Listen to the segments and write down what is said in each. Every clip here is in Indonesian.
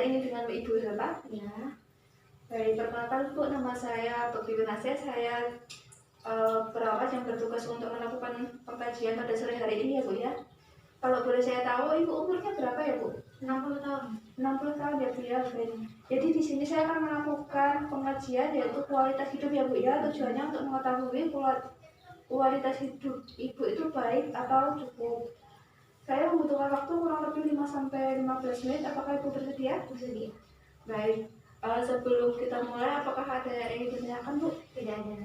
hari ini dengan Ibu siapa? Ya. Baik, perkenalkan Bu, nama saya Bebi Nasir. Saya perawat yang bertugas untuk melakukan pengkajian pada sore hari ini ya Bu ya. Kalau boleh saya tahu, Ibu umurnya berapa ya Bu? 60 tahun. 60 tahun ya Bu ya. Baik. Jadi di sini saya akan melakukan pengkajian yaitu kualitas hidup ya Bu ya. Tujuannya untuk mengetahui kualitas hidup Ibu itu baik atau cukup. Saya membutuhkan waktu kurang lebih 5-15 menit. Apakah Ibu bersedia? Bersedia. Baik. Sebelum kita mulai, apakah ada yang ingin ditanyakan Bu? Tidak ada.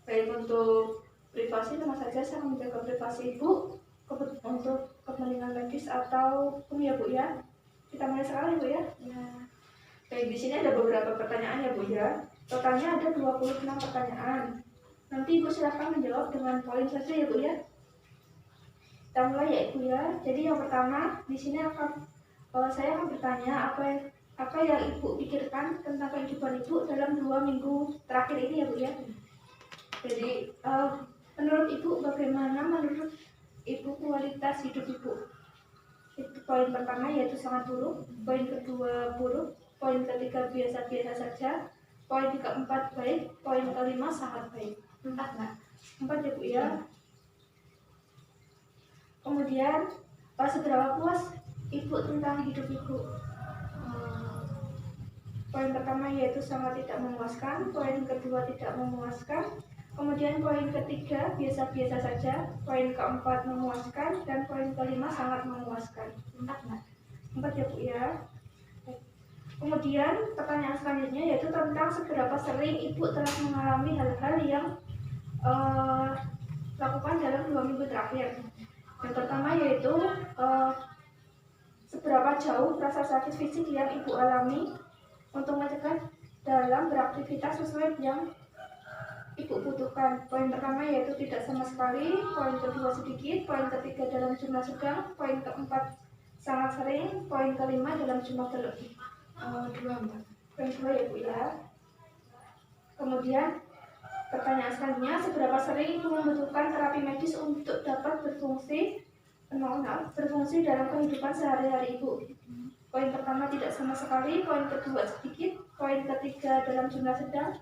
Baik, untuk privasi tentu saja saya menjaga privasi Ibu untuk kepentingan medis atau ya Bu ya. Kita mulai sekarang Bu ya. Ya. Baik, di sini ada beberapa pertanyaan ya Bu ya. Totalnya ada 26 pertanyaan. Nanti Ibu silahkan menjawab dengan poin saja ya Bu ya. Kita mulai ya Ibu ya. Jadi yang pertama di sini saya akan bertanya apa yang Ibu pikirkan tentang kehidupan Ibu dalam 2 minggu terakhir ini ya Bu ya. Jadi menurut Ibu bagaimana menurut Ibu kualitas hidup Ibu? Itu poin pertama yaitu sangat buruk, poin kedua buruk, poin ketiga biasa-biasa saja, poin keempat baik, poin kelima sangat baik. 4 Mbak. 4 ya Bu ya. Kemudian seberapa puas Ibu tentang hidup Ibu? Poin pertama yaitu sangat tidak memuaskan, poin kedua tidak memuaskan, kemudian poin ketiga biasa-biasa saja, poin keempat memuaskan, dan poin kelima sangat memuaskan. 4 Mbak. 4 ya Bu ya. Kemudian pertanyaan selanjutnya yaitu tentang seberapa sering Ibu telah mengalami hal-hal yang lakukan dalam 2 minggu terakhir. Yang pertama yaitu seberapa jauh rasa sakit fisik yang Ibu alami untuk mencegah dalam beraktivitas sesuai yang Ibu butuhkan. Poin pertama yaitu tidak sama sekali, poin kedua sedikit, poin ketiga dalam jumlah sedang, poin keempat sangat sering, poin kelima dalam jumlah berlebih. 2 Mbak. Poin 2 ya Bu ya. Kemudian pertanyaan selanjutnya, seberapa sering Ibu membutuhkan terapi medis untuk dapat berfungsi dalam kehidupan sehari-hari Ibu? Poin pertama tidak sama sekali, poin kedua sedikit, poin ketiga dalam jumlah sedang,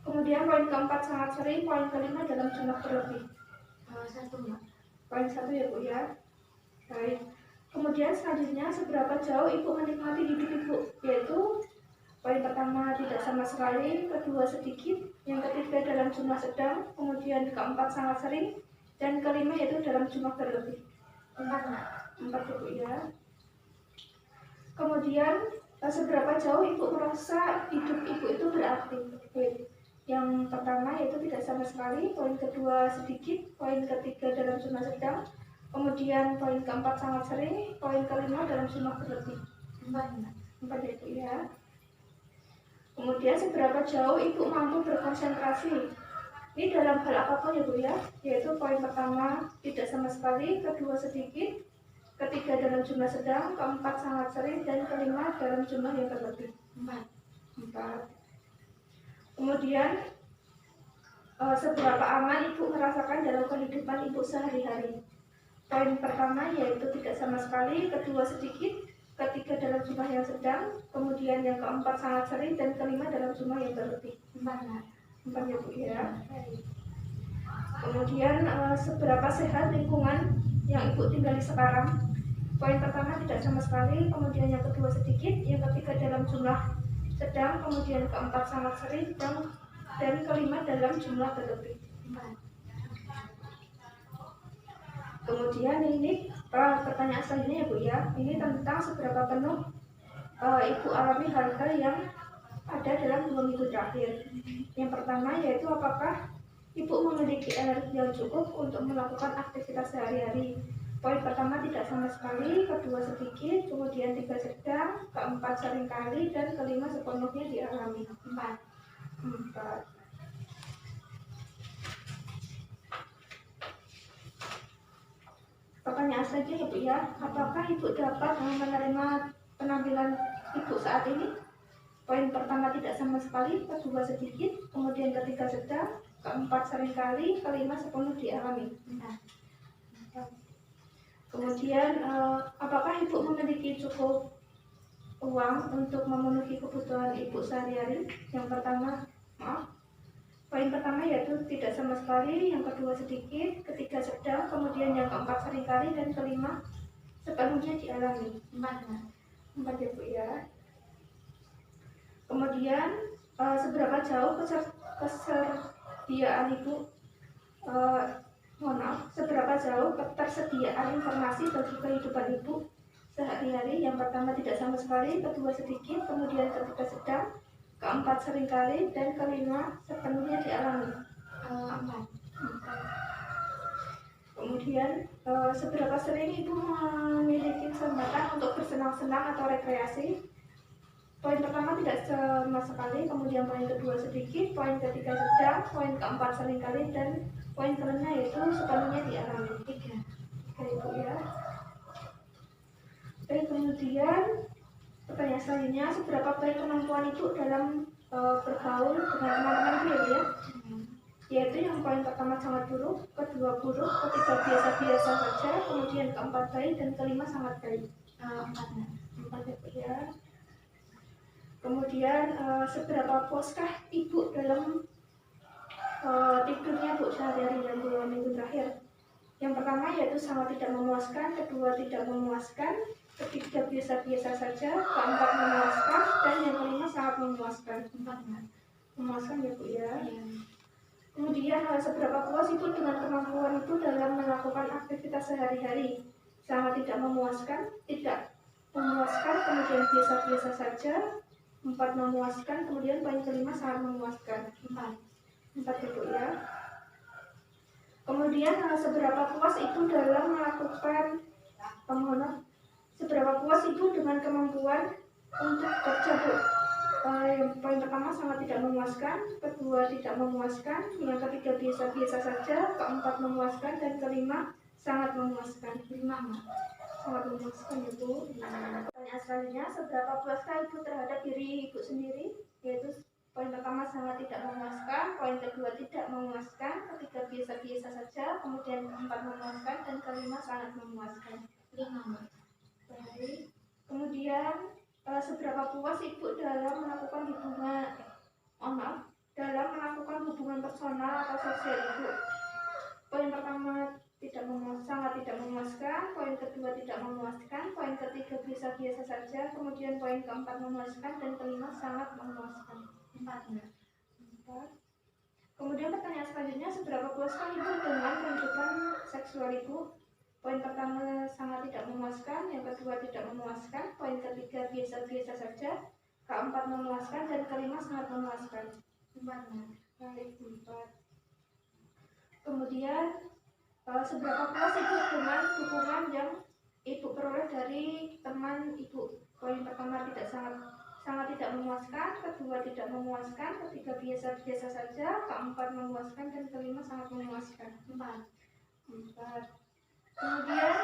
kemudian poin keempat sangat sering, poin kelima dalam jumlah berlebih. 1 Mbak. Poin 1 ya Bu ya. Baik. Kemudian selanjutnya, seberapa jauh Ibu menikmati hidup Ibu? Yaitu poin pertama tidak sama sekali, kedua sedikit, yang ketiga dalam jumlah sedang, kemudian keempat sangat sering, dan kelima yaitu dalam jumlah berlebih. 4 Mbak. 4 ya Bu ya. Kemudian seberapa jauh Ibu merasa hidup Ibu itu berarti? Yang pertama yaitu tidak sama sekali, poin kedua sedikit, poin ketiga dalam jumlah sedang, kemudian poin keempat sangat sering, poin kelima dalam jumlah berlebih. 4 Mbak. 4 ya Bu ya. Kemudian seberapa jauh Ibu mampu berkonsentrasi? Ini dalam hal apapun ya Bu ya, yaitu poin pertama tidak sama sekali, kedua sedikit, ketiga dalam jumlah sedang, keempat sangat sering, dan kelima dalam jumlah yang berlebih. 4. 4. Kemudian seberapa aman Ibu merasakan dalam kehidupan Ibu sehari-hari? Poin pertama yaitu tidak sama sekali, kedua sedikit, ketiga dalam jumlah yang sedang, kemudian yang keempat sangat sering, dan kelima dalam jumlah yang berlebih. 4 Mbak. 4 ya Bu ya. Kemudian seberapa sehat lingkungan yang Ibu tinggali sekarang? Poin pertama tidak sama sekali, kemudian yang kedua sedikit, yang ketiga dalam jumlah sedang, kemudian keempat sangat sering, dan kelima dalam jumlah berlebih. 4. Kemudian ini pertanyaan selanjutnya ya Bu ya. Ini tentang seberapa penuh Ibu alami hal-hal yang ada dalam 2 minggu terakhir. Yang pertama yaitu apakah Ibu memiliki energi yang cukup untuk melakukan aktivitas sehari-hari? Poin pertama tidak sama sekali, kedua sedikit, kemudian tiga sedang, keempat seringkali, dan kelima sepenuhnya dialami. 4. 4. Pertanyaan selanjutnya ya Bu ya, apakah Ibu dapat menerima penampilan Ibu saat ini? Poin pertama tidak sama sekali, kedua sedikit, kemudian ketiga sedang, keempat seringkali, kelima sepenuh dialami. 4. Kemudian apakah Ibu memiliki cukup uang untuk memenuhi kebutuhan ibu sehari-hari. Yang pertama, poin pertama yaitu tidak sama sekali, yang kedua sedikit, ketiga sedang, kemudian yang keempat seringkali, dan kelima sepenuhnya dialami. 4 Mbak. 4 ya Bu ya. Kemudian seberapa jauh ketersediaan ibu seberapa jauh ketersediaan informasi bagi kehidupan ibu sehari-hari. Yang pertama tidak sama sekali, kedua sedikit, kemudian ketiga sedang, keempat seringkali, dan kelima sepenuhnya dialami. 4. Kemudian seberapa sering ibu memiliki kesempatan untuk bersenang-senang atau rekreasi. Poin pertama tidak sama sekali, kemudian poin kedua sedikit, poin ketiga sedang, poin keempat seringkali, dan poin kelima yaitu sepenuhnya dialami. 3. Ibu ya. Dan kemudian pertanyaan selanjutnya, seberapa baik kemampuan ibu dalam bergaul dengan teman-teman ibu ya? Yaitu yang poin pertama sangat buruk, kedua buruk, ketiga biasa-biasa saja, kemudian keempat baik, dan kelima sangat baik. 4 Mbak. 4 ya Bu ya. Kemudian seberapa puaskah ibu dalam tidurnya Bu sehari-hari dan 2 minggu terakhir? Yang pertama yaitu sangat tidak memuaskan, kedua tidak memuaskan, ketiga biasa-biasa saja, keempat memuaskan, dan yang kelima sangat memuaskan. 4 Mbak. Memuaskan ya Bu ya. Iya. Kemudian seberapa puas ibu dengan kemampuan ibu dalam melakukan aktivitas sehari-hari? Sangat tidak memuaskan, tidak memuaskan, kemudian biasa-biasa saja, 4 memuaskan, kemudian poin kelima sangat memuaskan. 4 ibu ya. Kemudian seberapa puas ibu dalam melakukan seberapa puas ibu dengan kemampuan untuk kerja Bu? Poin pertama sangat tidak memuaskan, kedua tidak memuaskan, yang ketiga biasa-biasa saja, keempat memuaskan, dan kelima sangat memuaskan. 5 Mbak. Sangat memuaskan ya Bu. Pertanyaan selanjutnya, seberapa puaskah ibu terhadap diri ibu sendiri? Yaitu poin pertama sangat tidak memuaskan, poin kedua tidak memuaskan, ketiga biasa-biasa saja, kemudian keempat memuaskan, dan kelima sangat memuaskan. 5 Mbak. Baik. Kemudian seberapa puas ibu dalam melakukan dalam melakukan hubungan personal atau sosial ibu? Poin pertama sangat tidak memuaskan, poin kedua tidak memuaskan, poin ketiga biasa-biasa saja, kemudian poin keempat memuaskan, dan kelima sangat memuaskan. 4 Mbak. 4. Kemudian pertanyaan selanjutnya, seberapa puaskah ibu dengan kehidupan seksual ibu? Poin pertama sangat tidak memuaskan, yang kedua tidak memuaskan, poin ketiga biasa-biasa saja, keempat memuaskan, dan kelima sangat memuaskan. 4 Mbak. Baik, 4. Kemudian seberapa puas ibu dengan dukungan yang ibu peroleh dari teman ibu? Poin pertama sangat tidak memuaskan, kedua tidak memuaskan, ketiga biasa-biasa saja, keempat memuaskan, dan kelima sangat memuaskan. 4. Kemudian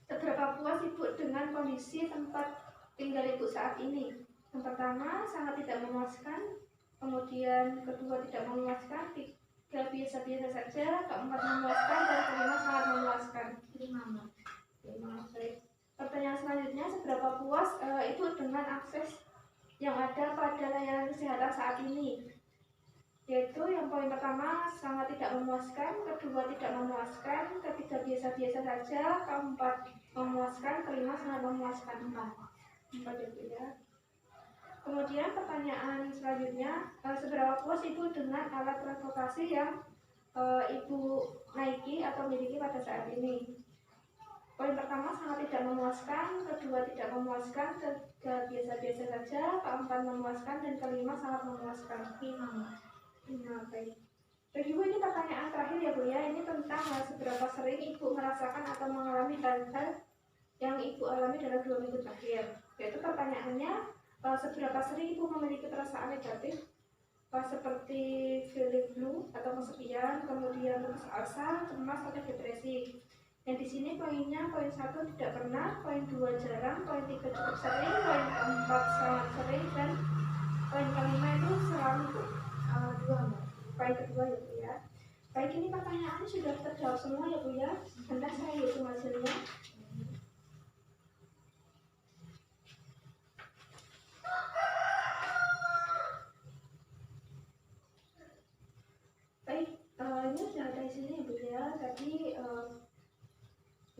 seberapa puas ibu dengan kondisi tempat tinggal ibu saat ini? Yang pertama sangat tidak memuaskan, kemudian kedua tidak memuaskan, ketiga biasa-biasa saja, keempat memuaskan, dan kelima sangat memuaskan. 5 Mbak. 5. Baik. Pertanyaan selanjutnya, seberapa puas ibu dengan akses yang ada pada layanan kesehatan saat ini? Yaitu yang poin pertama sangat tidak memuaskan, kedua tidak memuaskan, ketiga biasa-biasa saja, keempat memuaskan, kelima sangat memuaskan. 4 ya. Kemudian pertanyaan selanjutnya, seberapa puas ibu dengan alat transportasi yang ibu naiki atau miliki pada saat ini? Poin pertama sangat tidak memuaskan, kedua tidak memuaskan, ketiga biasa-biasa saja, keempat memuaskan, dan kelima sangat memuaskan. 5. Baik. Bagi Ibu ini pertanyaan terakhir ya Bu ya, ini tentang seberapa sering Ibu merasakan atau mengalami hal-hal yang Ibu alami dalam 2 minggu terakhir. Yaitu pertanyaannya, seberapa sering Ibu memiliki perasaan negatif seperti feeling blue atau kesepian, kemudian putus asa, cemas, atau depresi. Yang di sini poinnya, poin 1 tidak pernah, poin 2 jarang, poin 3 cukup sering, poin 4 sangat sering, dan poin kelima itu selalu 2 Mbak. poin kedua ya Bu ya. Baik, ini pertanyaannya sudah terjawab semua ya Bu ya. Bentar saya hitung hasilnya.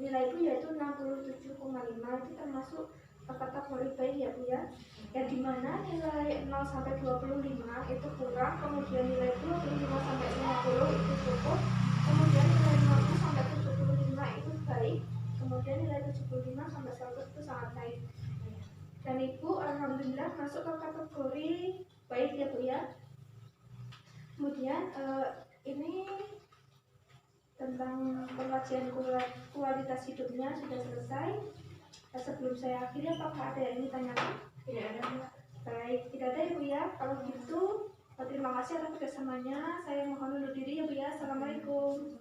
nilaiku yaitu 67,5, itu termasuk kategori baik ya Bu ya. Yang dimana nilai 0 sampai 25 itu kurang, kemudian nilai 25 sampai 50 itu cukup, kemudian nilai 50 sampai 75 itu baik, kemudian nilai 75 sampai 100 itu sangat baik. Dan Ibu alhamdulillah masuk ke kategori baik ya Bu ya. Kemudian ini tentang pengajian kualitas hidupnya sudah selesai. Sebelum saya akhiri, apakah ada yang ingin ditanyakan? Tidak ada, Mbak. Baik, tidak ada ya Bu ya. Kalau gitu, terima kasih atas kerjasamanya. Saya mohon undur diri ya Bu ya. Assalamualaikum.